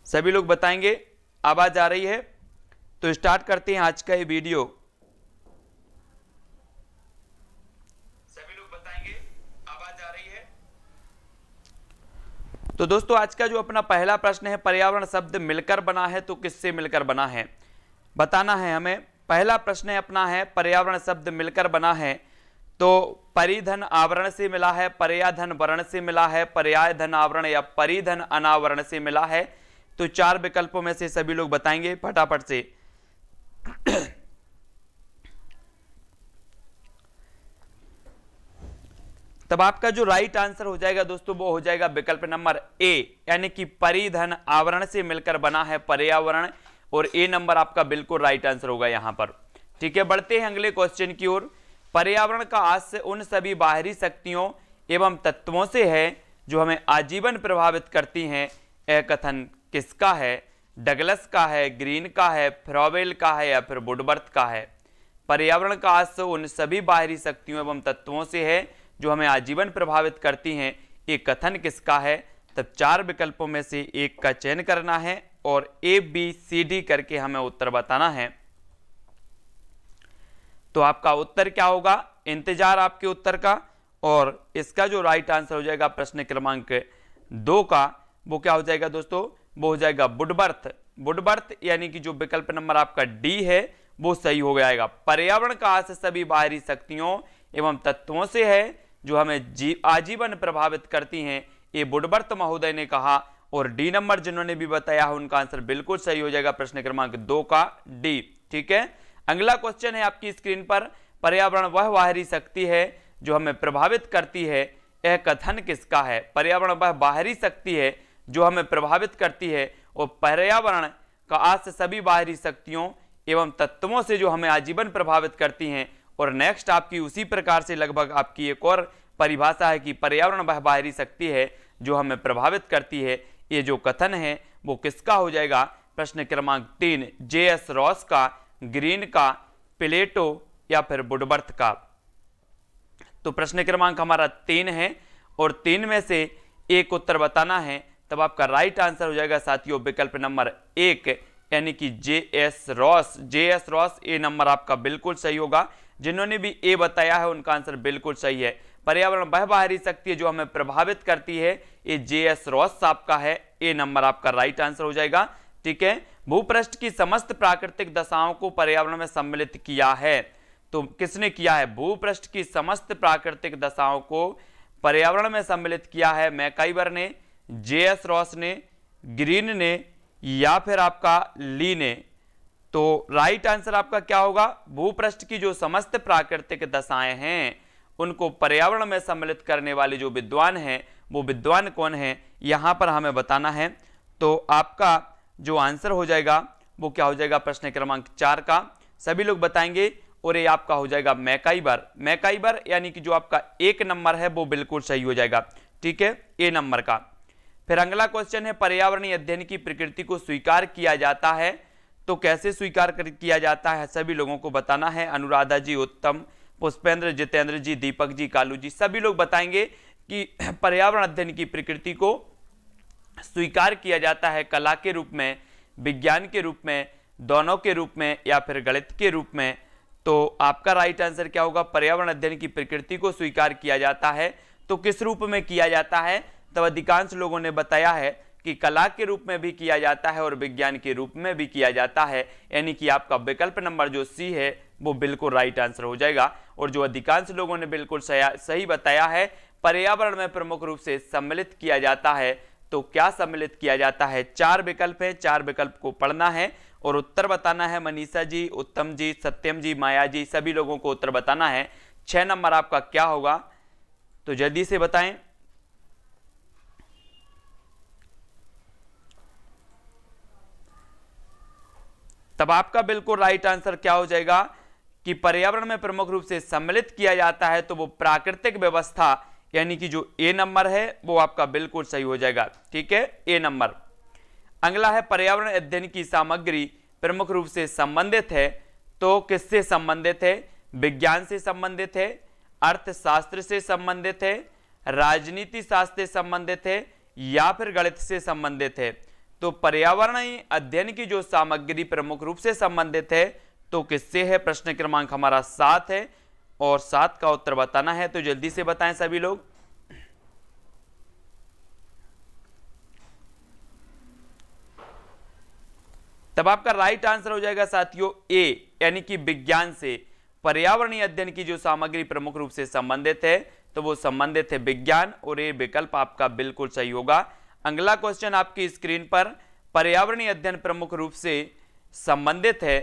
सभी लोग बताएंगे आवाज आ रही है? तो स्टार्ट करते हैं आज का ये वीडियो। सभी लोग बताएंगे आवाज आ रही है? तो दोस्तों आज का जो अपना पहला प्रश्न है, पर्यावरण शब्द मिलकर बना है तो किससे मिलकर बना है, बताना है हमें। पहला प्रश्न है अपना है, पर्यावरण शब्द मिलकर बना है तो परिधन आवरण से मिला है, पर्यायधन वर्ण से मिला है, पर्यायधन आवरण या परिधन अनावरण से मिला है। तो चार विकल्पों में से सभी लोग बताएंगे फटाफट से। तब आपका जो राइट आंसर हो जाएगा दोस्तों वो हो जाएगा विकल्प नंबर ए, यानी कि परिधन आवरण से मिलकर बना है पर्यावरण, और ए नंबर आपका बिल्कुल राइट आंसर होगा यहां पर। ठीक है, बढ़ते हैं अगले क्वेश्चन की ओर। पर्यावरण का आश्रय उन सभी बाहरी शक्तियों एवं तत्वों से है जो हमें आजीवन प्रभावित करती हैं। यह कथन किसका है? डगलस का है, ग्रीन का है, फ्रॉवेल का है या फिर वुडवर्थ का है? पर्यावरण का आश्रय उन सभी बाहरी शक्तियों एवं तत्वों से है जो हमें आजीवन प्रभावित करती हैं। ये कथन किसका है? तब चार विकल्पों में से एक का चयन करना है और ए बी सी डी करके हमें उत्तर बताना है। तो आपका उत्तर क्या होगा? इंतजार आपके उत्तर का। और इसका जो राइट आंसर हो जाएगा प्रश्न क्रमांक 2 का, वो क्या हो जाएगा दोस्तों? वो हो जाएगा वुडवर्थ। वुडवर्थ यानी कि जो विकल्प नंबर आपका डी है वो सही हो जाएगा। पर्यावरण का आश्रय सभी बाहरी शक्तियों एवं तत्वों से है जो हमें आजीवन प्रभावित करती हैं, ये वुडवर्थ महोदय ने कहा। और डी नंबर जिन्होंने भी बताया है उनका आंसर बिल्कुल सही हो जाएगा प्रश्न क्रमांक 2 का डी। ठीक है, अगला क्वेश्चन है आपकी स्क्रीन पर, पर्यावरण वह बाहरी शक्ति है जो हमें प्रभावित करती है। यह कथन किसका है? पर्यावरण वह बाहरी शक्ति है जो हमें प्रभावित करती है और पर्यावरण का आश्रय सभी बाहरी शक्तियों एवं तत्वों से जो हमें आजीवन प्रभावित करती हैं। और नेक्स्ट आपकी उसी प्रकार से लगभग आपकी एक और परिभाषा है कि पर्यावरण वह बाहरी शक्ति है जो हमें प्रभावित करती है। ये जो कथन है वो किसका हो जाएगा? प्रश्न क्रमांक 3 जे.एस. रॉस का, ग्रीन का, प्लेटो या फिर वुडवर्थ का? तो प्रश्न क्रमांक हमारा 3 है और 3 में से एक उत्तर बताना है। तब आपका राइट आंसर हो जाएगा साथियों विकल्प नंबर 1, यानी कि जे.एस. रॉस। जे.एस. रॉस ए नंबर आपका बिल्कुल सही होगा। जिन्होंने भी ए बताया है उनका आंसर बिल्कुल सही है। पर्यावरण वह बाहरी शक्ति है जो हमें प्रभावित करती है, ये जे.एस. रॉस साहब का है। ए नंबर आपका राइट आंसर हो जाएगा। ठीक है, भूपृष्ठ की समस्त प्राकृतिक दशाओं को पर्यावरण में सम्मिलित किया है। तो किसने किया है? भूपृष्ठ की समस्त प्राकृतिक दशाओं को पर्यावरण में सम्मिलित किया है मैकाइवर ने, जे.एस. रॉस ने, ग्रीन ने या फिर आपका ली ने। तो राइट आंसर आपका क्या होगा? भूपृष्ठ की जो समस्त प्राकृतिक दशाएं हैं उनको पर्यावरण में सम्मिलित करने वाले जो विद्वान हैं वो विद्वान कौन है, यहां पर हमें बताना है। तो आपका जो आंसर हो जाएगा वो क्या हो जाएगा? प्रश्न क्रमांक 4 का सभी लोग बताएंगे और ये आपका हो जाएगा मैकाइवर। मैकाइवर यानी कि जो आपका 1 नंबर है वो बिल्कुल सही हो जाएगा। ठीक है, ए नंबर का। फिर अगला क्वेश्चन है, पर्यावरणीय अध्ययन की प्रकृति को स्वीकार किया जाता है तो कैसे स्वीकार किया जाता है? सभी लोगों को बताना है। अनुराधा जी, उत्तम, पुष्पेंद्र, जितेंद्र जी, दीपक जी, कालू जी, सभी लोग बताएंगे कि पर्यावरण अध्ययन की प्रकृति को स्वीकार किया जाता है कला के रूप में, विज्ञान के रूप में, दोनों के रूप में या फिर गणित के रूप में। तो आपका राइट आंसर क्या होगा? पर्यावरण अध्ययन की प्रकृति को स्वीकार किया जाता है तो किस रूप में किया जाता है? तब अधिकांश लोगों ने बताया है कि कला के रूप में भी किया जाता है और विज्ञान के रूप में भी किया जाता है, यानी कि आपका विकल्प नंबर जो सी है वो बिल्कुल राइट आंसर हो जाएगा। और जो अधिकांश लोगों ने बिल्कुल सही बताया है, पर्यावरण में प्रमुख रूप से सम्मिलित किया जाता है। तो क्या सम्मिलित किया जाता है? 4 विकल्प है, 4 विकल्प को पढ़ना है और उत्तर बताना है। मनीषा जी, उत्तम जी, सत्यम जी, माया जी, सभी लोगों को उत्तर बताना है। 6 नंबर आपका क्या होगा? तो जल्दी से बताएं। तब आपका बिल्कुल राइट आंसर क्या हो जाएगा कि पर्यावरण में प्रमुख रूप से सम्मिलित किया जाता है तो वो प्राकृतिक व्यवस्था, यानी कि जो ए नंबर है वो आपका बिल्कुल सही हो जाएगा। ठीक है, ए नंबर। अगला है, पर्यावरण अध्ययन की सामग्री प्रमुख रूप से संबंधित है तो किससे संबंधित है? विज्ञान से संबंधित है, अर्थशास्त्र से संबंधित है, राजनीति शास्त्र से संबंधित है या फिर गणित से संबंधित है? तो पर्यावरणीय अध्ययन की जो सामग्री प्रमुख रूप से संबंधित है तो किससे है? प्रश्न क्रमांक हमारा 7 है और 7 का उत्तर बताना है, तो जल्दी से बताएं सभी लोग। तब आपका राइट आंसर हो जाएगा साथियों ए, यानी कि विज्ञान से। पर्यावरणीय अध्ययन की जो सामग्री प्रमुख रूप से संबंधित है तो वो संबंधित है विज्ञान, और ये विकल्प आपका बिल्कुल सही होगा। अगला क्वेश्चन आपकी स्क्रीन पर, पर्यावरणीय अध्ययन प्रमुख रूप से संबंधित है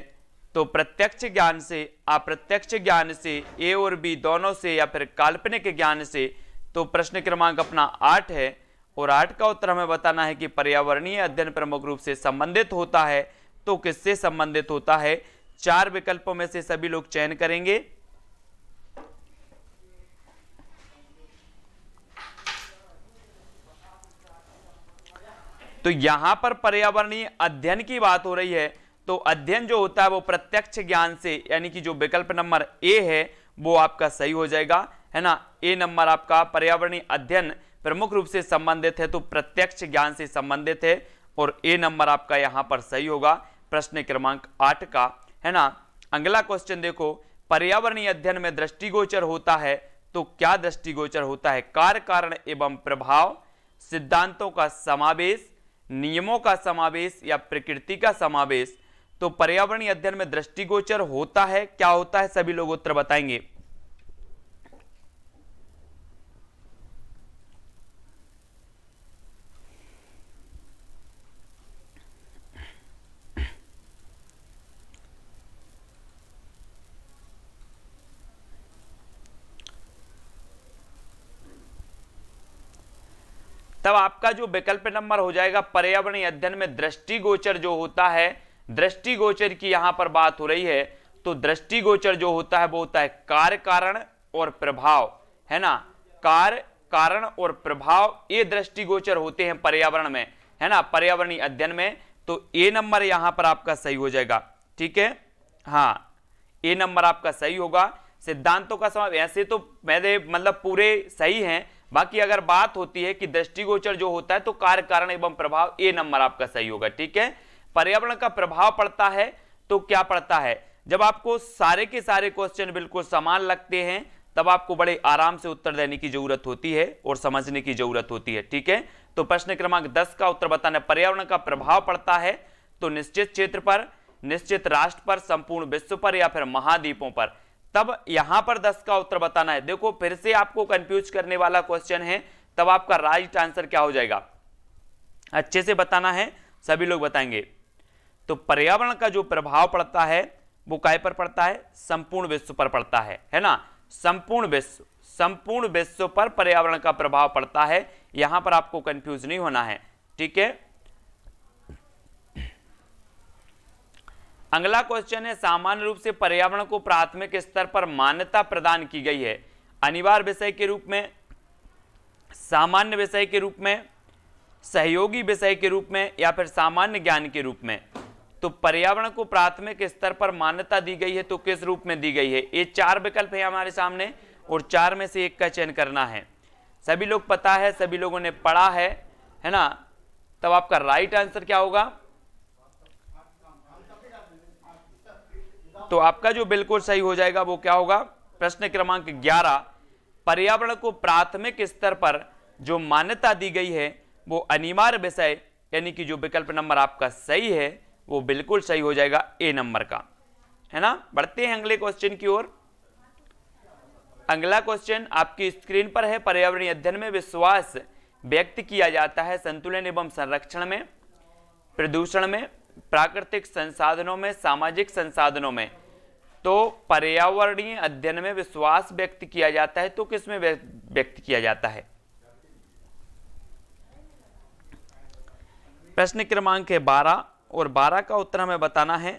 तो प्रत्यक्ष ज्ञान से, अप्रत्यक्ष ज्ञान से, ए और बी दोनों से, या फिर काल्पनिक ज्ञान से। तो प्रश्न क्रमांक अपना 8 है और 8 का उत्तर हमें बताना है कि पर्यावरणीय अध्ययन प्रमुख रूप से संबंधित होता है तो किससे संबंधित होता है? 4 विकल्पों में से सभी लोग चयन करेंगे। तो यहां पर पर्यावरणीय अध्ययन की बात हो रही है, तो अध्ययन जो होता है वो प्रत्यक्ष ज्ञान से, यानी कि जो विकल्प नंबर ए है वो आपका सही हो जाएगा, है ना। ए नंबर आपका पर्यावरणीय अध्ययन प्रमुख रूप से संबंधित है तो प्रत्यक्ष ज्ञान से संबंधित है, और ए नंबर आपका यहां पर सही होगा प्रश्न क्रमांक 8 का, है ना। अगला क्वेश्चन देखो, पर्यावरणीय अध्ययन में दृष्टिगोचर होता है तो क्या दृष्टिगोचर होता है? कार्य, कारण एवं प्रभाव, सिद्धांतों का समावेश, नियमों का समावेश, या प्रकृति का समावेश। तो पर्यावरणीय अध्ययन में दृष्टिगोचर होता है, क्या होता है? सभी लोग उत्तर बताएंगे। तब आपका जो विकल्प नंबर हो जाएगा, पर्यावरणीय अध्ययन में दृष्टिगोचर जो होता है, दृष्टिगोचर की यहां पर बात हो रही है, तो दृष्टिगोचर जो होता है वो होता है कार्य, कारण और प्रभाव, है ना। कार्य, कारण और प्रभाव ये दृष्टिगोचर होते हैं पर्यावरण में, है ना, पर्यावरणीय अध्ययन में। तो ए नंबर यहां पर आपका सही हो जाएगा, ठीक है। हाँ, ए नंबर आपका सही होगा। सिद्धांतों का समावेश, ऐसे तो मेरे मतलब पूरे सही हैं, बाकी अगर बात होती है कि दृष्टिगोचर जो होता है तो कार्य, कारण एवं प्रभाव, ए नंबर आपका सही होगा, ठीक है। पर्यावरण का प्रभाव पड़ता है तो क्या पड़ता है? जब आपको सारे के सारे क्वेश्चन बिल्कुल समान लगते हैं तब आपको बड़े आराम से उत्तर देने की जरूरत होती है और समझने की जरूरत होती है, ठीक है। तो प्रश्न क्रमांक 10 का उत्तर बताना, पर्यावरण का प्रभाव पड़ता है तो निश्चित क्षेत्र पर, निश्चित राष्ट्र पर, संपूर्ण विश्व पर, या फिर महाद्वीपों पर। तब यहां पर 10 का उत्तर बताना है। देखो फिर से आपको कंफ्यूज करने वाला क्वेश्चन है, तब आपका राइट आंसर क्या हो जाएगा? अच्छे से बताना है, सभी लोग बताएंगे। तो पर्यावरण का जो प्रभाव पड़ता है वो काय पर पड़ता है? संपूर्ण विश्व पर पड़ता है ना। संपूर्ण विश्व पर पर्यावरण का प्रभाव पड़ता है, यहां पर आपको कंफ्यूज नहीं होना है, ठीक है। अगला क्वेश्चन है, सामान्य रूप से पर्यावरण को प्राथमिक स्तर पर मान्यता प्रदान की गई है अनिवार्य विषय के रूप में, सामान्य विषय के रूप में, सहयोगी विषय के रूप में, या फिर सामान्य ज्ञान के रूप में। तो पर्यावरण को प्राथमिक स्तर पर मान्यता दी गई है तो किस रूप में दी गई है? ये 4 विकल्प है हमारे सामने और 4 में से एक का चयन करना है। सभी लोग पता है, सभी लोगों ने पढ़ा है ना। तब आपका राइट आंसर क्या होगा? तो आपका जो बिल्कुल सही हो जाएगा वो क्या होगा? प्रश्न क्रमांक 11, पर्यावरण को प्राथमिक स्तर पर जो मान्यता दी गई है वो अनिवार्य विषय, यानी कि जो विकल्प नंबर आपका सही है वो बिल्कुल सही हो जाएगा, ए नंबर का, है ना। बढ़ते हैं अगले क्वेश्चन की ओर। अगला क्वेश्चन आपकी स्क्रीन पर है, पर्यावरणीय अध्ययन में विश्वास व्यक्त किया जाता है संतुलन एवं संरक्षण में, प्रदूषण में, प्राकृतिक संसाधनों में, सामाजिक संसाधनों में। तो पर्यावरणीय अध्ययन में विश्वास व्यक्त किया जाता है तो किसमें व्यक्त किया जाता है? प्रश्न क्रमांक है 12 और 12 का उत्तर हमें बताना है।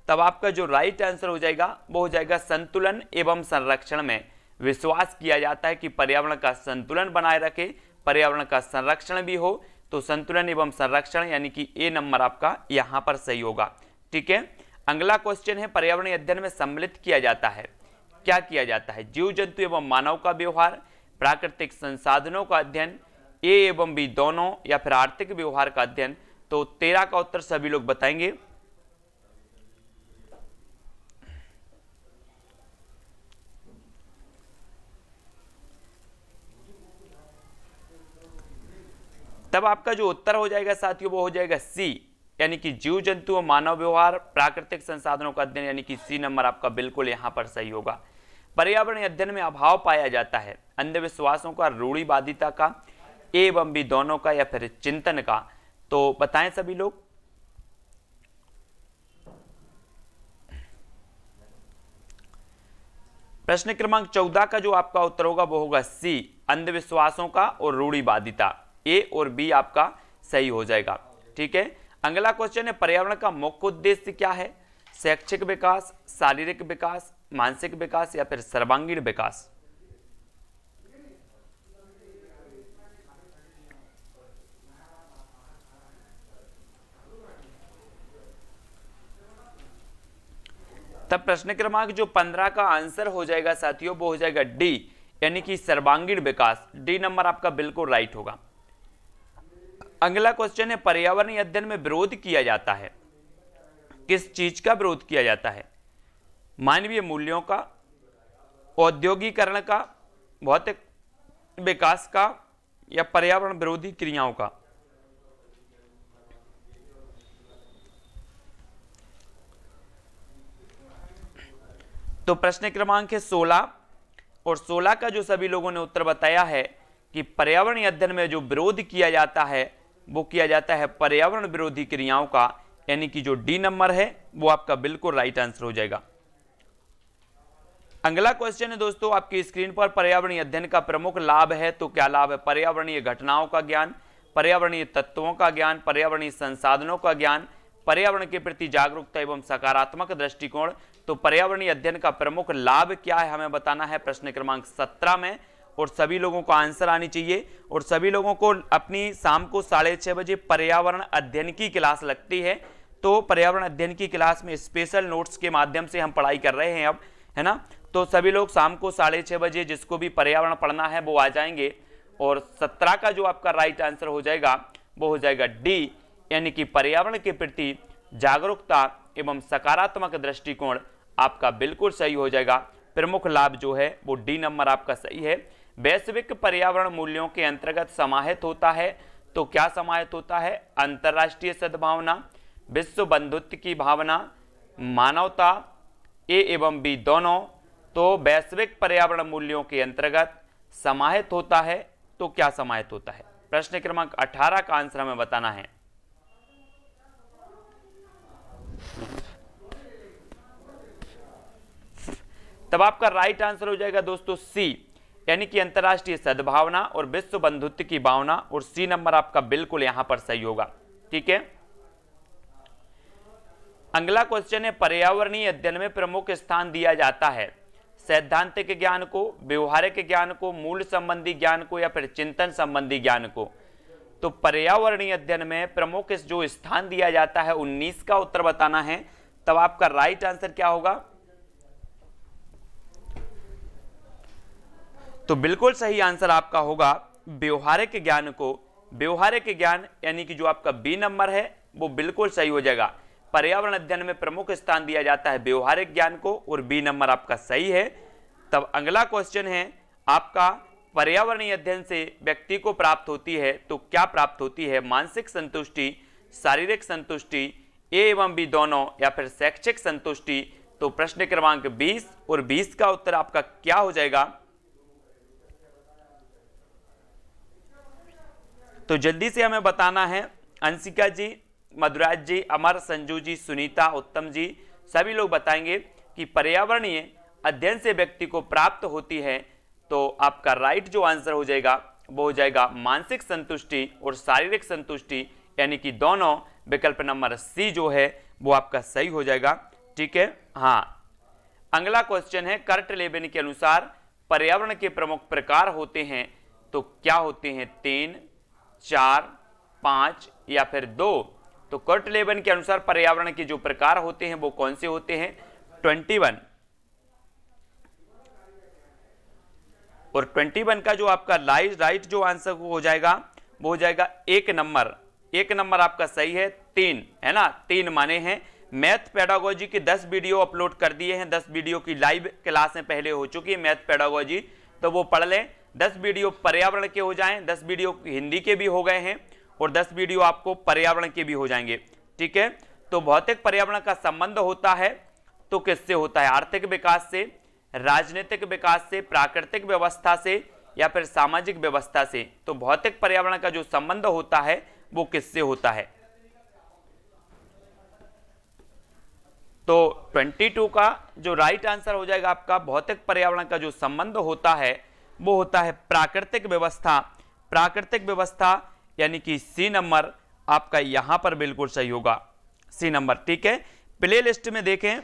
तब आपका जो राइट आंसर हो जाएगा वो हो जाएगा संतुलन एवं संरक्षण में विश्वास किया जाता है कि पर्यावरण का संतुलन बनाए रखे, पर्यावरण का संरक्षण भी हो। तो संतुलन एवं संरक्षण यानी कि ए नंबर आपका यहां पर सही होगा, ठीक है। अगला क्वेश्चन है, पर्यावरणीय अध्ययन में सम्मिलित किया जाता है, क्या किया जाता है? जीव जंतु एवं मानव का व्यवहार, प्राकृतिक संसाधनों का अध्ययन, ए एवं बी दोनों, या फिर आर्थिक व्यवहार का अध्ययन। तो 13 का उत्तर सभी लोग बताएंगे। तब आपका जो उत्तर हो जाएगा साथियों वो हो जाएगा सी, यानी कि जीव जंतु और मानव व्यवहार प्राकृतिक संसाधनों का अध्ययन, यानी कि सी नंबर आपका बिल्कुल यहां पर सही होगा। पर्यावरण अध्ययन में अभाव पाया जाता है अंधविश्वासों का, रूढ़िवादिता का, ए एवं बी दोनों का, या फिर चिंतन का। तो बताएं सभी लोग। प्रश्न क्रमांक 14 का जो आपका उत्तर होगा वो होगा सी, अंधविश्वासों का और रूढ़िवादिता। ए और बी आपका सही हो जाएगा। ठीक है, अगला क्वेश्चन है पर्यावरण का मुख्य उद्देश्य क्या है? शैक्षिक विकास, शारीरिक विकास, मानसिक विकास, या फिर सर्वांगीण विकास। तब प्रश्न क्रमांक जो 15 का आंसर हो जाएगा साथियों वो हो जाएगा डी, यानी कि सर्वांगीण विकास। डी नंबर आपका बिल्कुल राइट होगा। अगला क्वेश्चन है पर्यावरणीय अध्ययन में विरोध किया जाता है, किस चीज का विरोध किया जाता है? मानवीय मूल्यों का, औद्योगिकरण का, भौतिक विकास का, या पर्यावरण विरोधी क्रियाओं का। तो प्रश्न क्रमांक है 16 और 16 का जो सभी लोगों ने उत्तर बताया है कि पर्यावरणीय अध्ययन में जो विरोध किया जाता है वो किया जाता है पर्यावरण विरोधी क्रियाओं का, यानी कि जो डी नंबर है वो आपका बिल्कुल राइट आंसर हो जाएगा। अगला क्वेश्चन है दोस्तों आपकी स्क्रीन पर, पर्यावरणीय अध्ययन का प्रमुख लाभ है। तो क्या लाभ है? पर्यावरणीय घटनाओं का ज्ञान, पर्यावरणीय तत्वों का ज्ञान, पर्यावरणीय संसाधनों का ज्ञान, पर्यावरण के प्रति जागरूकता एवं सकारात्मक दृष्टिकोण। तो पर्यावरणीय अध्ययन का प्रमुख लाभ क्या है हमें बताना है प्रश्न क्रमांक 17 में, और सभी लोगों को आंसर आनी चाहिए। और सभी लोगों को अपनी शाम को 6:30 बजे पर्यावरण अध्ययन की क्लास लगती है, तो पर्यावरण अध्ययन की क्लास में स्पेशल नोट्स के माध्यम से हम पढ़ाई कर रहे हैं अब, है ना। तो सभी लोग शाम को 6:30 बजे जिसको भी पर्यावरण पढ़ना है वो आ जाएंगे। और 17 का जो आपका राइट आंसर हो जाएगा वो हो जाएगा डी, यानी कि पर्यावरण के प्रति जागरूकता एवं सकारात्मक दृष्टिकोण आपका बिल्कुल सही हो जाएगा। प्रमुख लाभ जो है वो डी नंबर आपका सही है। वैश्विक पर्यावरण मूल्यों के अंतर्गत समाहित होता है। तो क्या समाहित होता है? अंतर्राष्ट्रीय सद्भावना, विश्व बंधुत्व की भावना, मानवता, ए एवं बी दोनों। तो वैश्विक पर्यावरण मूल्यों के अंतर्गत समाहित होता है। तो क्या समाहित होता है? प्रश्न क्रमांक 18 का आंसर हमें बताना है। तब आपका राइट आंसर हो जाएगा दोस्तों सी, यानी कि अंतर्राष्ट्रीय सद्भावना और विश्व बंधुत्व की भावना। और सी नंबर आपका बिल्कुल यहां पर सही होगा। ठीक है, अगला क्वेश्चन है पर्यावरणीय अध्ययन में प्रमुख स्थान दिया जाता है सैद्धांतिक ज्ञान को, व्यवहारिक ज्ञान को, मूल संबंधी ज्ञान को, या फिर चिंतन संबंधी ज्ञान को। तो पर्यावरणीय अध्ययन में प्रमुख जो स्थान दिया जाता है 19 का उत्तर बताना है। तब आपका राइट आंसर क्या होगा? तो बिल्कुल सही आंसर आपका होगा व्यवहारिक ज्ञान को। व्यवहारिक ज्ञान यानी कि जो आपका बी नंबर है वो बिल्कुल सही हो जाएगा। पर्यावरण अध्ययन में प्रमुख स्थान दिया जाता है व्यवहारिक ज्ञान को, और बी नंबर आपका सही है। तब अगला क्वेश्चन है आपका, पर्यावरणीय अध्ययन से व्यक्ति को प्राप्त होती है। तो क्या प्राप्त होती है? मानसिक संतुष्टि, शारीरिक संतुष्टि, ए एवं बी दोनों, या फिर शैक्षिक संतुष्टि। तो प्रश्न क्रमांक 20 और 20 का उत्तर आपका क्या हो जाएगा? तो जल्दी से हमें बताना है। अंशिका जी, मधुराज जी, अमर, संजू जी, सुनीता, उत्तम जी, सभी लोग बताएंगे कि पर्यावरणीय अध्ययन से व्यक्ति को प्राप्त होती है। तो आपका राइट जो आंसर हो जाएगा वो हो जाएगा मानसिक संतुष्टि और शारीरिक संतुष्टि, यानी कि दोनों। विकल्प नंबर सी जो है वो आपका सही हो जाएगा। ठीक है, हाँ। अगला क्वेश्चन है, कर्ट लेविन के अनुसार पर्यावरण के प्रमुख प्रकार होते हैं। तो क्या होते हैं? 3, 4, 5 या फिर 2। तो कर्ट लेविन के अनुसार पर्यावरण के जो प्रकार होते हैं वो कौन से होते हैं? 21। और 21 का जो आपका राइट जो आंसर हो जाएगा वो हो जाएगा 1 नंबर, 1 नंबर आपका सही है, 3 है ना, 3 माने हैं। मैथ पेडागोजी के 10 वीडियो अपलोड कर दिए हैं, 10 वीडियो की लाइव क्लासें पहले हो चुकी है मैथ पेडागोजी, तो वो पढ़ लें। 10 वीडियो पर्यावरण के हो जाएं, 10 वीडियो हिंदी के भी हो गए हैं और 10 वीडियो आपको पर्यावरण के भी हो जाएंगे, ठीक है। तो भौतिक पर्यावरण का संबंध होता है तो किससे होता है? आर्थिक विकास से, राजनीतिक विकास से, प्राकृतिक व्यवस्था से या फिर सामाजिक व्यवस्था से। तो भौतिक पर्यावरण का जो संबंध होता है वो किससे होता है? तो 22 का जो राइट आंसर हो जाएगा आपका, भौतिक पर्यावरण का जो संबंध होता है वो होता है प्राकृतिक व्यवस्था। प्राकृतिक व्यवस्था यानी कि सी नंबर आपका यहां पर बिल्कुल सही होगा, सी नंबर, ठीक है। प्ले लिस्ट में देखें,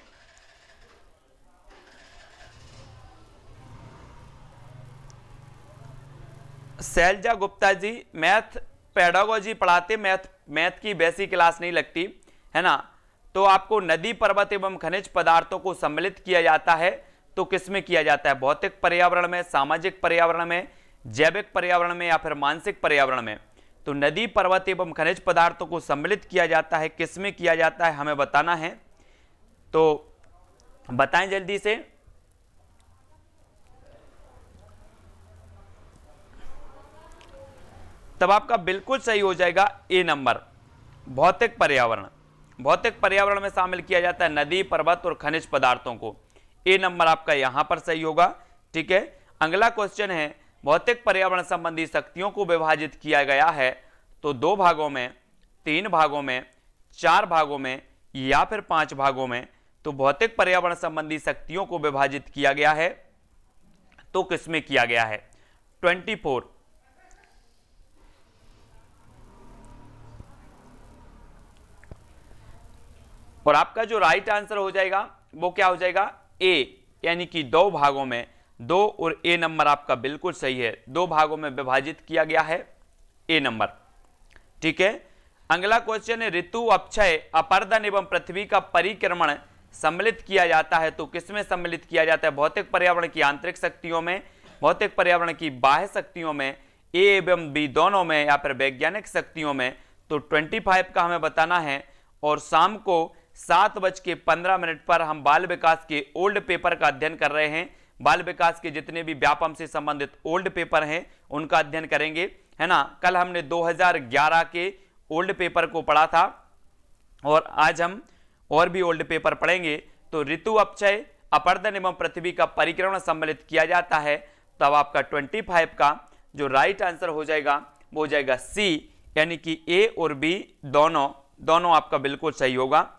शैलजा गुप्ता जी मैथ पेडागोजी पढ़ाते, मैथ की वैसी क्लास नहीं लगती है ना। तो आपको नदी, पर्वत एवं खनिज पदार्थों को सम्मिलित किया जाता है तो किसमें किया जाता है? भौतिक पर्यावरण में, सामाजिक पर्यावरण में, जैविक पर्यावरण में या फिर मानसिक पर्यावरण में। तो नदी, पर्वत एवं खनिज पदार्थों को सम्मिलित किया जाता है, किसमें किया जाता है हमें बताना है, तो बताएं जल्दी से। तब आपका बिल्कुल सही हो जाएगा ए नंबर, भौतिक पर्यावरण। भौतिक पर्यावरण में शामिल किया जाता है नदी, पर्वत और खनिज पदार्थों को। ए नंबर आपका यहां पर सही होगा, ठीक है। अगला क्वेश्चन है, भौतिक पर्यावरण संबंधी शक्तियों को विभाजित किया गया है तो 2 भागों में, 3 भागों में, 4 भागों में या फिर 5 भागों में। तो भौतिक पर्यावरण संबंधी शक्तियों को विभाजित किया गया है तो किसमें किया गया है? 24। और आपका जो राइट आंसर हो जाएगा वो क्या हो जाएगा? ए, यानी कि 2 भागों में, 2 और ए नंबर आपका बिल्कुल सही है, 2 भागों में विभाजित किया गया है, ए नंबर, ठीक है। अगला क्वेश्चन है, ऋतु, अक्षय, अपर्दन एवं पृथ्वी का परिक्रमण सम्मिलित किया जाता है तो किसमें सम्मिलित किया जाता है? भौतिक पर्यावरण की आंतरिक शक्तियों में, भौतिक पर्यावरण की बाह्य शक्तियों में, ए एवं बी दोनों में या फिर वैज्ञानिक शक्तियों में। तो 25 का हमें बताना है। और शाम को 7:15 पर हम बाल विकास के ओल्ड पेपर का अध्ययन कर रहे हैं। बाल विकास के जितने भी व्यापम से संबंधित ओल्ड पेपर हैं उनका अध्ययन करेंगे, है ना। कल हमने 2011 के ओल्ड पेपर को पढ़ा था और आज हम और भी ओल्ड पेपर पढ़ेंगे। तो ऋतु, अक्षय, अपर्दन एवं पृथ्वी का परिक्रमण सम्मिलित किया जाता है। तब आपका 25 का जो राइट आंसर हो जाएगा वो हो जाएगा सी, यानी कि ए और बी दोनों आपका बिल्कुल सही होगा।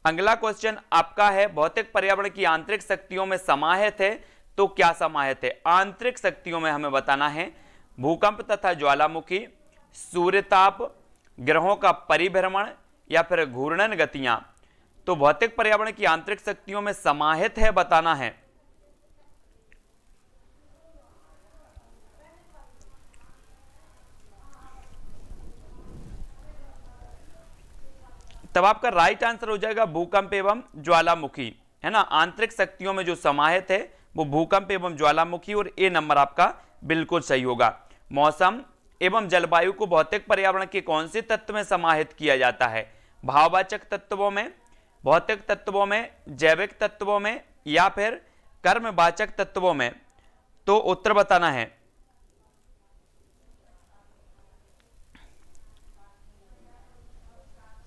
अगला क्वेश्चन आपका है, भौतिक पर्यावरण की आंतरिक शक्तियों में समाहित है तो क्या समाहित है? आंतरिक शक्तियों में हमें बताना है भूकंप तथा ज्वालामुखी, सूर्यताप, ग्रहों का परिभ्रमण या फिर घूर्णन गतियां। तो भौतिक पर्यावरण की आंतरिक शक्तियों में समाहित है बताना है। तब आपका राइट आंसर हो जाएगा भूकंप एवं ज्वालामुखी, है ना। आंतरिक शक्तियों में जो समाहित है वो भूकंप एवं ज्वालामुखी, और ए नंबर आपका बिल्कुल सही होगा। मौसम एवं जलवायु को भौतिक पर्यावरण के कौन से तत्व में समाहित किया जाता है? भाववाचक तत्वों में, भौतिक तत्वों में, जैविक तत्वों में या फिर कर्मवाचक तत्वों में। तो उत्तर बताना है।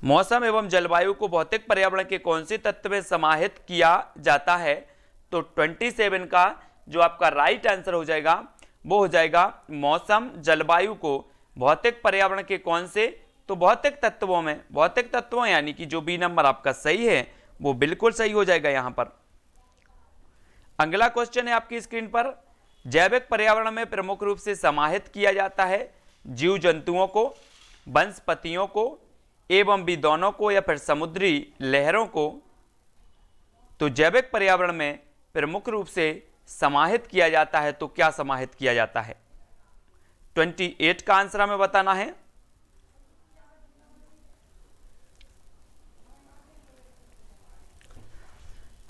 मौसम एवं जलवायु को भौतिक पर्यावरण के कौन से तत्व में समाहित किया जाता है? तो 27 का जो आपका राइट आंसर हो जाएगा वो हो जाएगा मौसम, जलवायु को भौतिक पर्यावरण के कौन से? तो भौतिक तत्वों में, भौतिक तत्वों, यानी कि जो बी नंबर आपका सही है वो बिल्कुल सही हो जाएगा यहां पर। अगला क्वेश्चन है आपकी स्क्रीन पर, जैविक पर्यावरण में प्रमुख रूप से समाहित किया जाता है जीव जंतुओं को, वनस्पतियों को एवं भी दोनों को या फिर समुद्री लहरों को। तो जैविक पर्यावरण में प्रमुख रूप से समाहित किया जाता है तो क्या समाहित किया जाता है? 28 का आंसर हमें बताना है।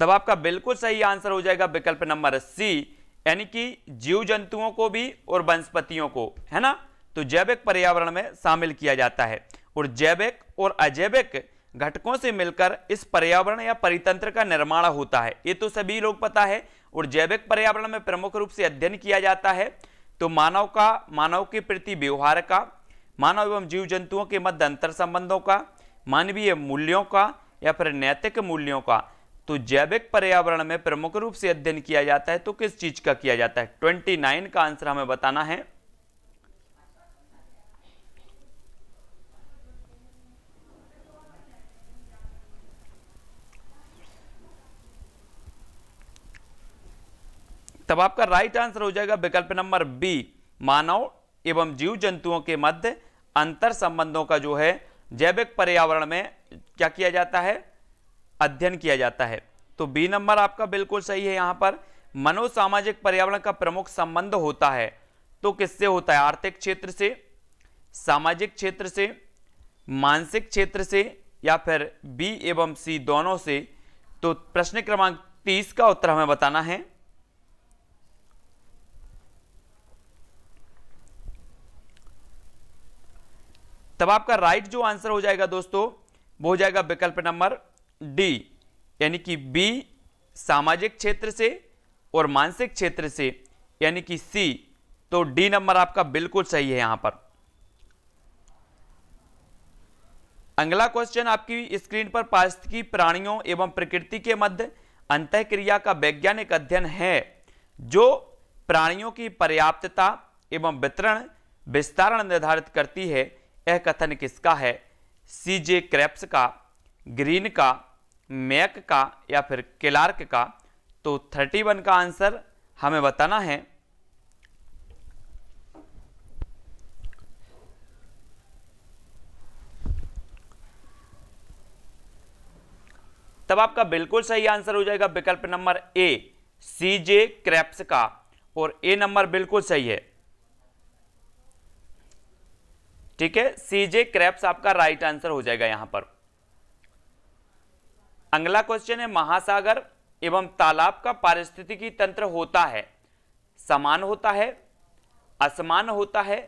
तब आपका बिल्कुल सही आंसर हो जाएगा विकल्प नंबर सी, यानी कि जीव जंतुओं को भी और वनस्पतियों को, है ना। तो जैविक पर्यावरण में शामिल किया जाता है। और जैविक और अजैविक घटकों से मिलकर इस पर्यावरण या परितंत्र का निर्माण होता है। ये तो सभी लोग पता है। और जैविक पर्यावरण में प्रमुख रूप से अध्ययन किया जाता है तो मानव के प्रति व्यवहार का, मानव एवं जीव जंतुओं के मध्य अंतर संबंधों का, मानवीय मूल्यों का या फिर नैतिक मूल्यों का। तो जैविक पर्यावरण में प्रमुख रूप से अध्ययन किया जाता है तो किस चीज का किया जाता है? 29 का आंसर हमें बताना है। तब आपका राइट आंसर हो जाएगा विकल्प नंबर बी, मानव एवं जीव जंतुओं के मध्य अंतर संबंधों का जो है जैविक पर्यावरण में क्या किया जाता है? अध्ययन किया जाता है। तो बी नंबर आपका बिल्कुल सही है। यहां पर मनोसामाजिक पर्यावरण का प्रमुख संबंध होता है तो किससे होता है? आर्थिक क्षेत्र से, सामाजिक क्षेत्र से, मानसिक क्षेत्र से या फिर बी एवं सी दोनों से। तो प्रश्न क्रमांक 30 का उत्तर हमें बताना है। तब आपका राइट जो आंसर हो जाएगा दोस्तों वो हो जाएगा विकल्प नंबर डी, यानी कि बी सामाजिक क्षेत्र से और मानसिक क्षेत्र से, यानी कि सी। तो डी नंबर आपका बिल्कुल सही है। यहां पर अगला क्वेश्चन आपकी स्क्रीन पर पारिस्थितिकी प्राणियों एवं प्रकृति के मध्य अंतःक्रिया का वैज्ञानिक अध्ययन है जो प्राणियों की पर्याप्तता एवं विस्तारण निर्धारित करती है। यह कथन किसका है? सीजे क्रेप्स का, ग्रीन का, मैक का या फिर क्लार्क का। तो 31 का आंसर हमें बताना है। तब आपका बिल्कुल सही आंसर हो जाएगा विकल्प नंबर ए, सीजे क्रेप्स का, और ए नंबर बिल्कुल सही है। ठीक है, सीजे क्रेप्स आपका राइट आंसर हो जाएगा यहां पर। अगला क्वेश्चन है, महासागर एवं तालाब का पारिस्थितिकी तंत्र होता है, समान होता है, असमान होता है,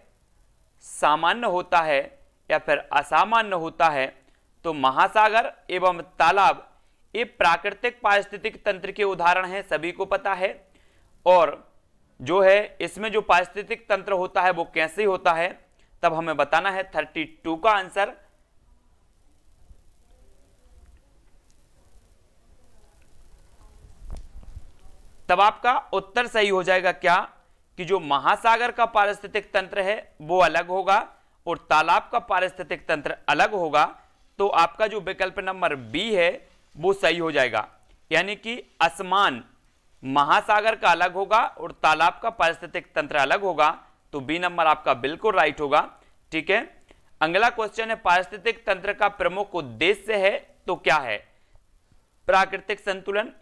सामान्य होता है या फिर असामान्य होता है। तो महासागर एवं तालाब ये प्राकृतिक पारिस्थितिक तंत्र के उदाहरण हैं, सभी को पता है। और जो है इसमें जो पारिस्थितिक तंत्र होता है वो कैसे होता है तब हमें बताना है। 32 का आंसर तब आपका उत्तर सही हो जाएगा क्या कि जो महासागर का पारिस्थितिक तंत्र है वो अलग होगा और तालाब का पारिस्थितिक तंत्र अलग होगा। तो आपका जो विकल्प नंबर बी है वो सही हो जाएगा, यानी कि असमान महासागर का अलग होगा और तालाब का पारिस्थितिक तंत्र अलग होगा। तो बी नंबर आपका बिल्कुल राइट होगा। ठीक है, अगला क्वेश्चन है, पारिस्थितिक तंत्र का प्रमुख उद्देश्य है तो क्या है? प्राकृतिक संतुलन,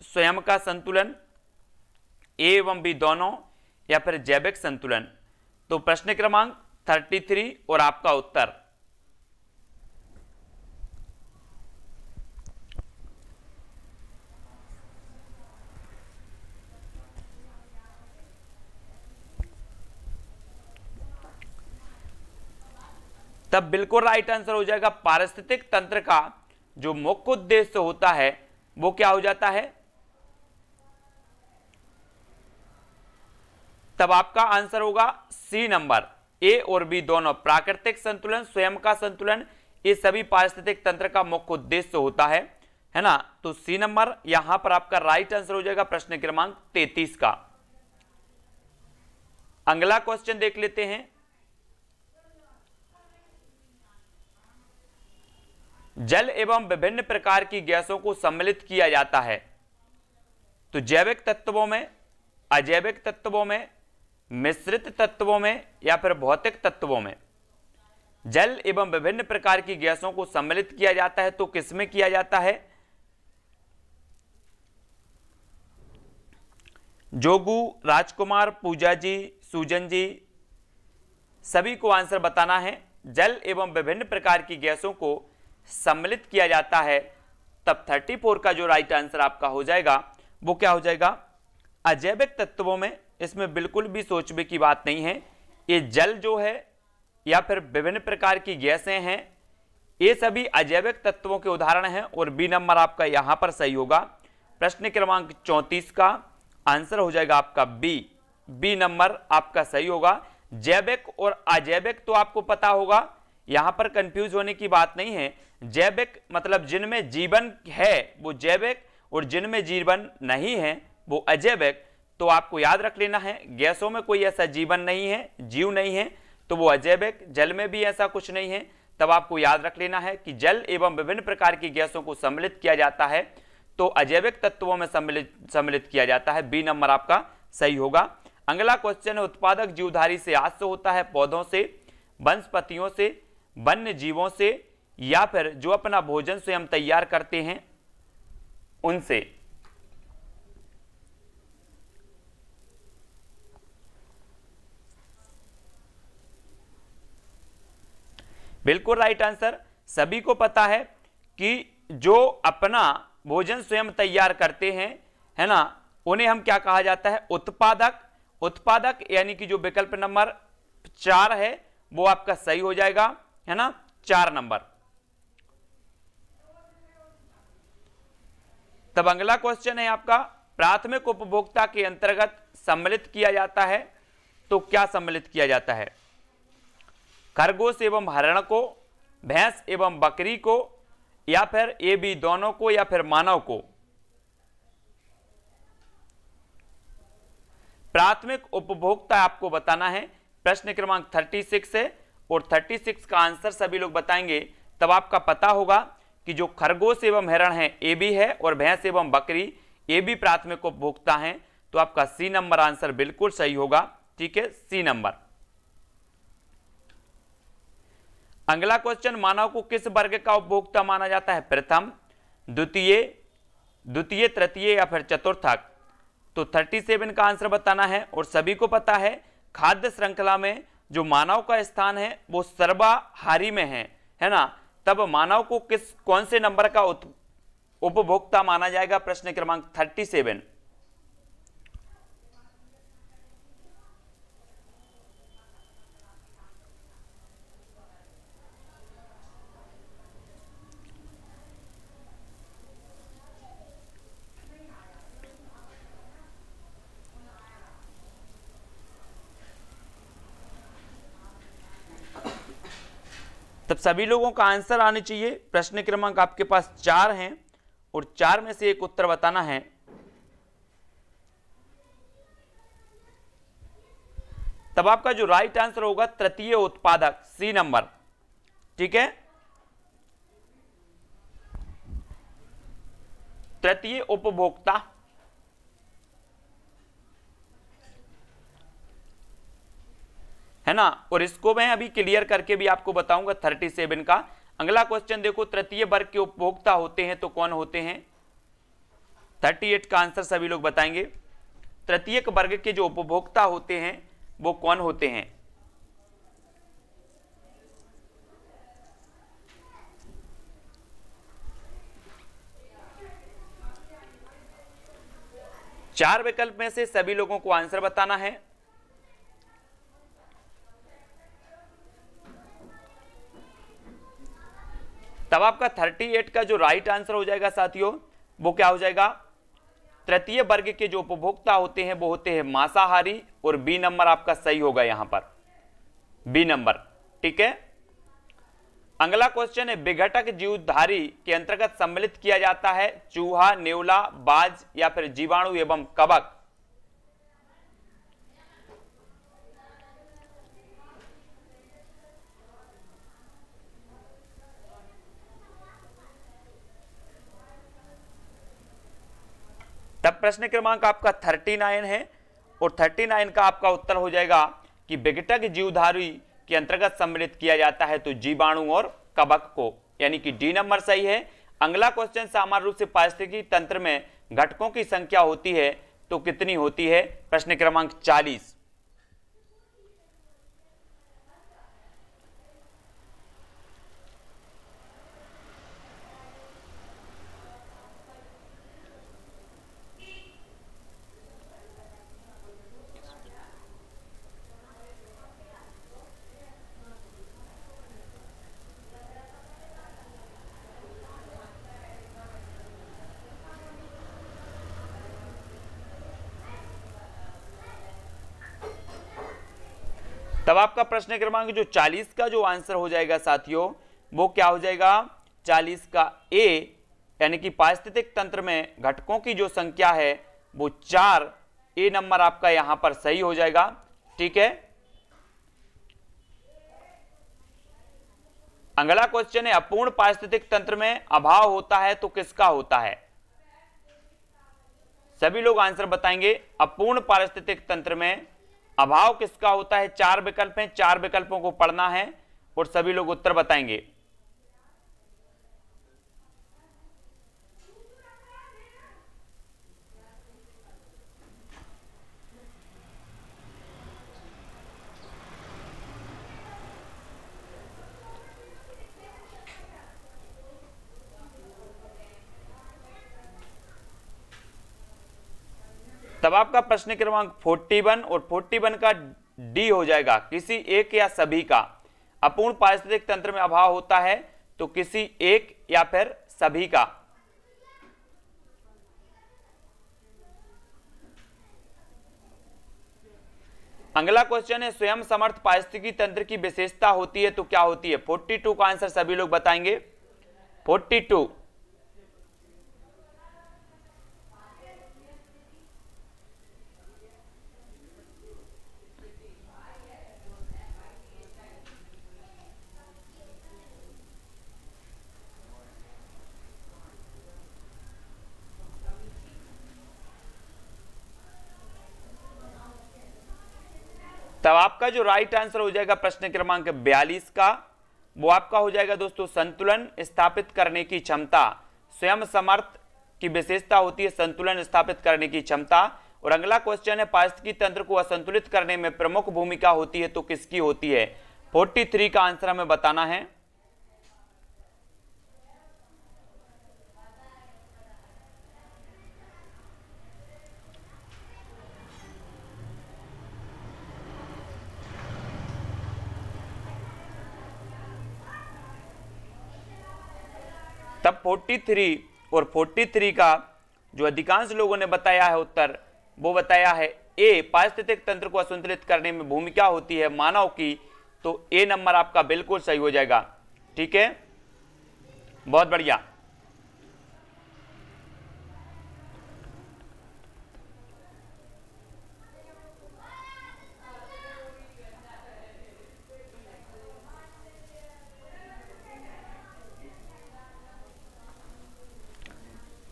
स्वयं का संतुलन, ए एवं बी दोनों या फिर जैविक संतुलन। तो प्रश्न क्रमांक 33 और आपका उत्तर तब बिल्कुल राइट आंसर हो जाएगा। पारिस्थितिक तंत्र का जो मुख्य उद्देश्य होता है वो क्या हो जाता है? तब आपका आंसर होगा सी नंबर, ए और बी दोनों। प्राकृतिक संतुलन, स्वयं का संतुलन, ये सभी पारिस्थितिक तंत्र का मुख्य उद्देश्य होता है ना। तो सी नंबर यहां पर आपका राइट आंसर हो जाएगा प्रश्न क्रमांक 33 का। अगला क्वेश्चन देख लेते हैं, जल एवं विभिन्न प्रकार की गैसों को सम्मिलित किया जाता है तो जैविक तत्वों में, अजैविक तत्वों में, मिश्रित तत्वों में या फिर भौतिक तत्वों में। जल एवं विभिन्न प्रकार की गैसों को सम्मिलित किया जाता है तो किसमें किया जाता है? जोगू, राजकुमार, पूजा जी, सूजन जी, सभी को आंसर बताना है। जल एवं विभिन्न प्रकार की गैसों को सम्मिलित किया जाता है। तब 34 का जो राइट आंसर आपका हो जाएगा वो क्या हो जाएगा? अजैविक तत्वों में। इसमें बिल्कुल भी सोचने की बात नहीं है। ये जल जो है या फिर विभिन्न प्रकार की गैसें हैं, ये सभी अजैविक तत्वों के उदाहरण हैं और बी नंबर आपका यहां पर सही होगा। प्रश्न क्रमांक 34 का आंसर हो जाएगा आपका बी नंबर आपका सही होगा। जैविक और अजैविक तो आपको पता होगा, यहां पर कंफ्यूज होने की बात नहीं है। जैविक मतलब जिनमें जीवन है वो जैविक, और जिनमें जीवन नहीं है वो अजैविक। तो आपको याद रख लेना है, गैसों में कोई ऐसा जीवन नहीं है, जीव नहीं है, तो वो अजैविक। जल में भी ऐसा कुछ नहीं है, तब आपको याद रख लेना है कि जल एवं विभिन्न प्रकार की गैसों को सम्मिलित किया जाता है तो अजैविक तत्वों में सम्मिलित किया जाता है। बी नंबर आपका सही होगा। अगला क्वेश्चन है, उत्पादक जीवधारी से आज से होता है पौधों से, वनस्पतियों से, वन्य जीवों से, या फिर जो अपना भोजन स्वयं तैयार करते हैं उनसे। बिल्कुल राइट आंसर। सभी को पता है कि जो अपना भोजन स्वयं तैयार करते हैं, है ना, उन्हें हम क्या कहा जाता है? उत्पादक। उत्पादक यानी कि जो विकल्प नंबर 4 है वो आपका सही हो जाएगा, है ना, 4 नंबर। तब अगला क्वेश्चन है आपका, प्राथमिक उपभोक्ता के अंतर्गत सम्मिलित किया जाता है तो क्या सम्मिलित किया जाता है? खरगोश एवं हरण को, भैंस एवं बकरी को, या फिर ए बी दोनों को, या फिर मानव को? प्राथमिक उपभोक्ता आपको बताना है। प्रश्न क्रमांक 36 है और 36 का आंसर सभी लोग बताएंगे, तब आपका पता होगा कि जो खरगोश एवं हिरण है ए बी है और भैंस एवं बकरी ए बी प्राथमिक उपभोक्ता हैं। तो आपका सी नंबर आंसर बिल्कुल सही होगा। ठीक है, सी नंबर। अगला क्वेश्चन, मानव को किस वर्ग का उपभोक्ता माना जाता है? प्रथम, द्वितीय, तृतीय या फिर चतुर्थक? तो 37 का आंसर बताना है। और सभी को पता है खाद्य श्रृंखला में जो मानव का स्थान है वो सर्वाहारी में है ना, तब मानव को कौन से नंबर का उपभोक्ता माना जाएगा? प्रश्न क्रमांक 37। तब सभी लोगों का आंसर आने चाहिए। प्रश्न क्रमांक आपके पास 4 हैं और 4 में से एक उत्तर बताना है। तब आपका जो राइट आंसर होगा तृतीय उत्पादक, सी नंबर। ठीक है, तृतीय उपभोक्ता। है ना, और इसको मैं अभी क्लियर करके भी आपको बताऊंगा 37 का। अगला क्वेश्चन देखो, तृतीय वर्ग के उपभोक्ता होते हैं तो कौन होते हैं? 38 का आंसर सभी लोग बताएंगे। तृतीय वर्ग के जो उपभोक्ता होते हैं वो कौन होते हैं? चार विकल्प में से सभी लोगों को आंसर बताना है। तब आपका 38 का जो राइट आंसर हो जाएगा साथियों वो क्या हो जाएगा? तृतीय वर्ग के जो उपभोक्ता होते हैं वो होते हैं मांसाहारी, और बी नंबर आपका सही होगा यहां पर, बी नंबर। ठीक है, अगला क्वेश्चन है, विघटक जीवधारी के अंतर्गत सम्मिलित किया जाता है चूहा, नेवला, बाज या फिर जीवाणु एवं कवक? तब प्रश्न क्रमांक आपका 39 है और 39 का आपका उत्तर हो जाएगा कि विघटक जीवधारी के अंतर्गत सम्मिलित किया जाता है तो जीवाणु और कवक को, यानी कि डी नंबर सही है। अगला क्वेश्चन, सामान्य रूप से पारिस्थितिकी तंत्र में घटकों की संख्या होती है तो कितनी होती है? प्रश्न क्रमांक 40। तब आपका प्रश्न क्रमांक जो 40 का जो आंसर हो जाएगा साथियों, वो क्या हो जाएगा, 40 का ए, यानी कि पारिस्थितिक तंत्र में घटकों की जो संख्या है वो 4, ए नंबर आपका यहां पर सही हो जाएगा। ठीक है, अगला क्वेश्चन है, अपूर्ण पारिस्थितिक तंत्र में अभाव होता है तो किसका होता है? सभी लोग आंसर बताएंगे। अपूर्ण पारिस्थितिक तंत्र में अभाव किसका होता है? 4 विकल्प हैं, 4 विकल्पों को पढ़ना है और सभी लोग उत्तर बताएंगे। तब आपका प्रश्न क्रमांक 41 और 41 का डी हो जाएगा, किसी एक या सभी का। अपूर्ण पारिस्थितिक तंत्र में अभाव होता है तो किसी एक या फिर सभी का। अगला क्वेश्चन है, स्वयं समर्थ पारिस्थितिकी तंत्र की विशेषता होती है तो क्या होती है? 42 का आंसर सभी लोग बताएंगे। 42, तब आपका जो राइट आंसर हो जाएगा प्रश्न क्रमांक 42 का, वो आपका हो जाएगा दोस्तों, संतुलन स्थापित करने की क्षमता। स्वयं समर्थ की विशेषता होती है संतुलन स्थापित करने की क्षमता। और अगला क्वेश्चन है, पारिस्थितिकी तंत्र को असंतुलित करने में प्रमुख भूमिका होती है तो किसकी होती है? 43 का आंसर हमें बताना है। तब 43 और 43 का जो अधिकांश लोगों ने बताया है उत्तर, वो बताया है ए, पारिस्थितिक तंत्र को असंतुलित करने में भूमिका होती है मानव की, तो ए नंबर आपका बिल्कुल सही हो जाएगा। ठीक है, बहुत बढ़िया।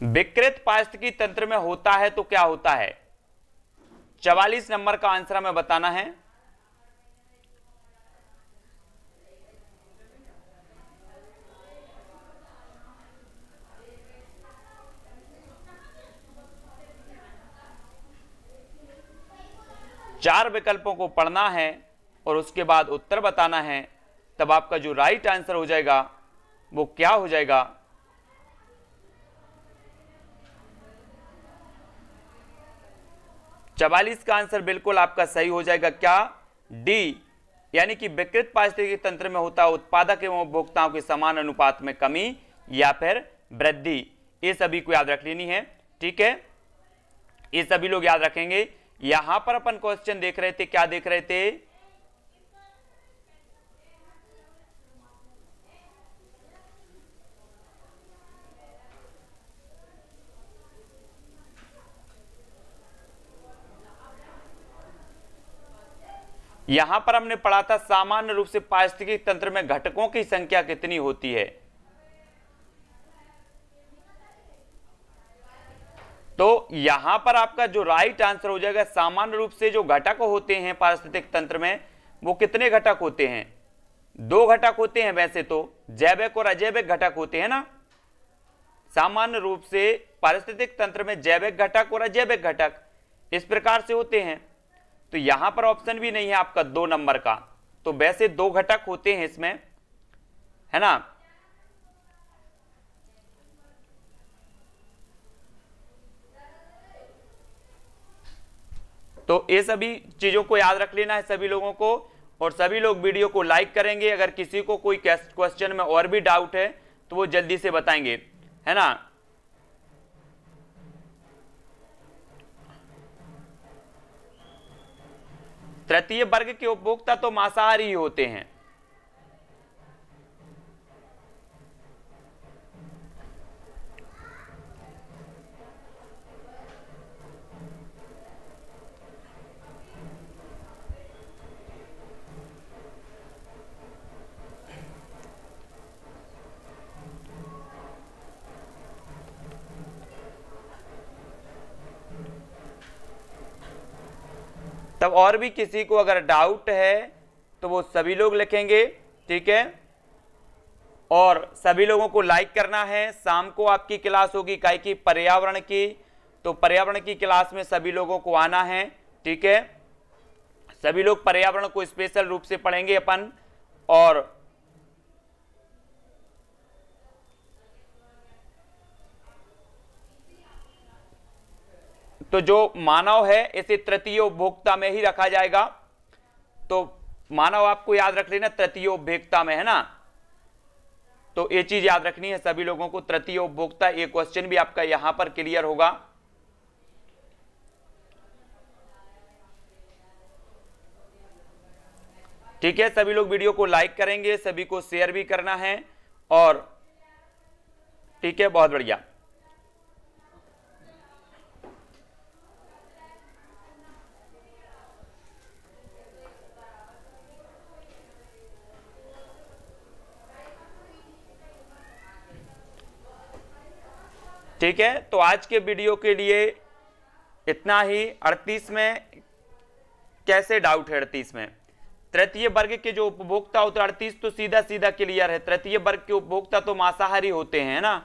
विकृत पारिस्थितिकी तंत्र में होता है तो क्या होता है? 44 नंबर का आंसर हमें बताना है। चार विकल्पों को पढ़ना है और उसके बाद उत्तर बताना है। तब आपका जो राइट आंसर हो जाएगा वो क्या हो जाएगा? 44 का आंसर बिल्कुल आपका सही हो जाएगा। क्या? डी, यानी कि विकृत पारिस्थितिकी तंत्र में होता है उत्पादक एवं उपभोक्ताओं के समान अनुपात में कमी या फिर वृद्धि। ये सभी को याद रख लेनी है। ठीक है, ये सभी लोग याद रखेंगे। यहां पर अपन क्वेश्चन देख रहे थे, क्या देख रहे थे? यहां पर हमने पढ़ा था सामान्य रूप से पारिस्थितिकी तंत्र में घटकों की संख्या कितनी होती है। तो यहां पर आपका जो राइट आंसर हो जाएगा, सामान्य रूप से जो घटक होते हैं पारिस्थितिक तंत्र में, वो कितने घटक होते हैं? 2 घटक होते हैं। वैसे तो जैविक और अजैविक घटक होते हैं ना। सामान्य रूप से पारिस्थितिक तंत्र में जैविक घटक और अजैविक घटक इस प्रकार से होते हैं। तो यहां पर ऑप्शन भी नहीं है आपका 2 नंबर का। तो वैसे 2 घटक होते हैं इसमें, है ना। तो ये सभी चीजों को याद रख लेना है सभी लोगों को, और सभी लोग वीडियो को लाइक करेंगे। अगर किसी को कोई क्वेश्चन में और भी डाउट है तो वो जल्दी से बताएंगे, है ना। तृतीय वर्ग के उपभोक्ता तो मांसाहारी ही होते हैं। तब और भी किसी को अगर डाउट है तो वो सभी लोग लिखेंगे, ठीक है। और सभी लोगों को लाइक करना है। शाम को आपकी क्लास होगी काय की, पर्यावरण की, तो पर्यावरण की क्लास में सभी लोगों को आना है, ठीक है। सभी लोग पर्यावरण को स्पेशल रूप से पढ़ेंगे अपन। और तो जो मानव है इसे तृतीय उपभोक्ता में ही रखा जाएगा। तो मानव आपको याद रख लेना तृतीय उपभोक्ता में, है ना। तो ये चीज याद रखनी है सभी लोगों को, तृतीय उपभोक्ता। ये क्वेश्चन भी आपका यहां पर क्लियर होगा। ठीक है, सभी लोग वीडियो को लाइक करेंगे, सभी को शेयर भी करना है। और ठीक है, बहुत बढ़िया। ठीक है, तो आज के वीडियो के लिए इतना ही। 38 में कैसे डाउट है? 38 में तृतीय वर्ग के जो उपभोक्ता होते हैं, 38 तो सीधा सीधा क्लियर है। तृतीय वर्ग के उपभोक्ता तो मांसाहारी होते हैं ना।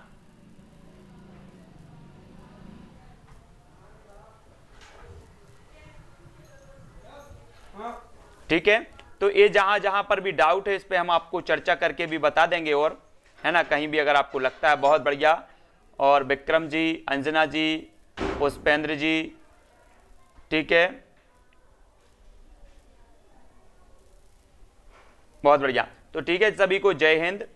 ठीक है, तो ये जहां जहां पर भी डाउट है इस पे हम आपको चर्चा करके भी बता देंगे, और है ना, कहीं भी अगर आपको लगता है। बहुत बढ़िया। और विक्रम जी, अंजना जी, पुष्पेंद्र जी, ठीक है, बहुत बढ़िया। तो ठीक है, सभी को जय हिंद।